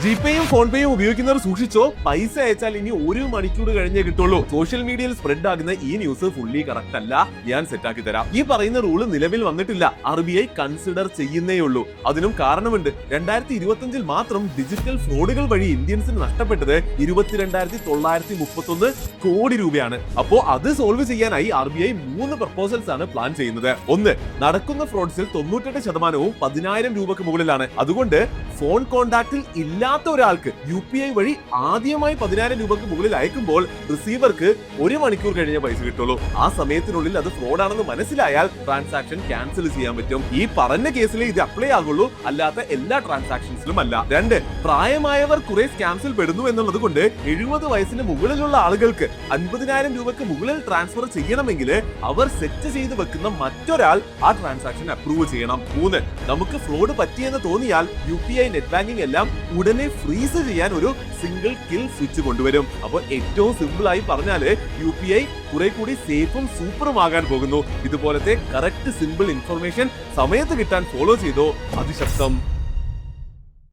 ജിപേയും phone പേയും ഉപയോഗിക്കുന്നവർ സൂക്ഷിച്ചോ, പൈസ അയച്ചാൽ ഇനി 1 മണിക്കൂർ കഴിഞ്ഞേ കിട്ടുള്ളൂ. സോഷ്യൽ മീഡിയയിൽ സ്പ്രെഡ് ആകുന്ന ഈ ന്യൂസ് ഫുള്ളി കറക്റ്റ് അല്ല, ഞാൻ സെറ്റാക്കി തരാം. ഈ പറയുന്ന റൂള് നിലവിൽ വന്നിട്ടില്ല, RBI കൺസിഡർ ചെയ്യുന്നേ ഉള്ളൂ. അതിനും കാരണമുണ്ട്. 2025 മാത്രം ഡിജിറ്റൽ ഫ്രോഡുകൾ വഴി ഇന്ത്യൻസിന് നഷ്ടപ്പെട്ടത് 22,931 കോടി രൂപയാണ്. അപ്പോ അത് സോൾവ് ചെയ്യാനായി RBI 3 പ്രപ്പോസൽസ് ആണ് പ്ലാൻ ചെയ്യുന്നത്. ഒന്ന്, നടക്കുന്ന ഫ്രോഡ്സിൽ 98% 10,000 രൂപക്ക് മുകളിലാണ്. അതുകൊണ്ട് ഫോൺ കോൺടാക്റ്റിൽ ഇല്ലാത്ത ഒരാൾക്ക് UPI വഴി ആദ്യമായി 10,000 രൂപക്ക് മുകളിൽ അയക്കുമ്പോൾ റിസീവർക്ക് 1 മണിക്കൂർ കഴിഞ്ഞേ പൈസ കിട്ടുള്ളൂ. ആ സമയത്തിനുള്ളിൽ അത് ഫ്രോഡാണെന്ന് മനസ്സിലായാൽ ട്രാൻസാക്ഷൻ ക്യാൻസൽ ചെയ്യാൻ പറ്റും. ഈ പറഞ്ഞ കേസിൽ ഇത് അപ്ലൈ ആകുള്ളൂ, അല്ലാത്ത എല്ലാ ട്രാൻസാക്ഷൻസിലും അല്ല. 2, പ്രായമായവർ കുറെ സ്കാംസിൽ പെടുന്നു എന്നുള്ളത് കൊണ്ട് 70 വയസ്സിന് മുകളിലുള്ള ആളുകൾക്ക് 50,000 രൂപക്ക് മുകളിൽ ട്രാൻസ്ഫർ ചെയ്യണമെങ്കിൽ അവർ സെറ്റ് ചെയ്ത് വെക്കുന്ന മറ്റൊരാൾ ആ ട്രാൻസാക്ഷൻ അപ്രൂവ് ചെയ്യണം. 3, നമുക്ക് ഫ്രോഡ് പറ്റിയെന്ന് തോന്നിയാൽ UPI നെറ്റ് ബാങ്കിംഗ് എല്ലാം ഉടനെ ഫ്രീസ് ചെയ്യാൻ ഒരു സിംഗിൾ കിൽ സ്വിച്ച് കൊണ്ടുവരും. അപ്പോൾ ഏറ്റവും സിമ്പിൾ ആയി പറഞ്ഞാല് UPI കുറെ കൂടി സേഫും സൂപ്പറും ആകാൻ പോകുന്നു. ഇതുപോലത്തെ കറക്റ്റ് സിമ്പിൾ ഇൻഫർമേഷൻ സമയത്ത് കിട്ടാൻ ഫോളോ ചെയ്തോ അതിശക്തം.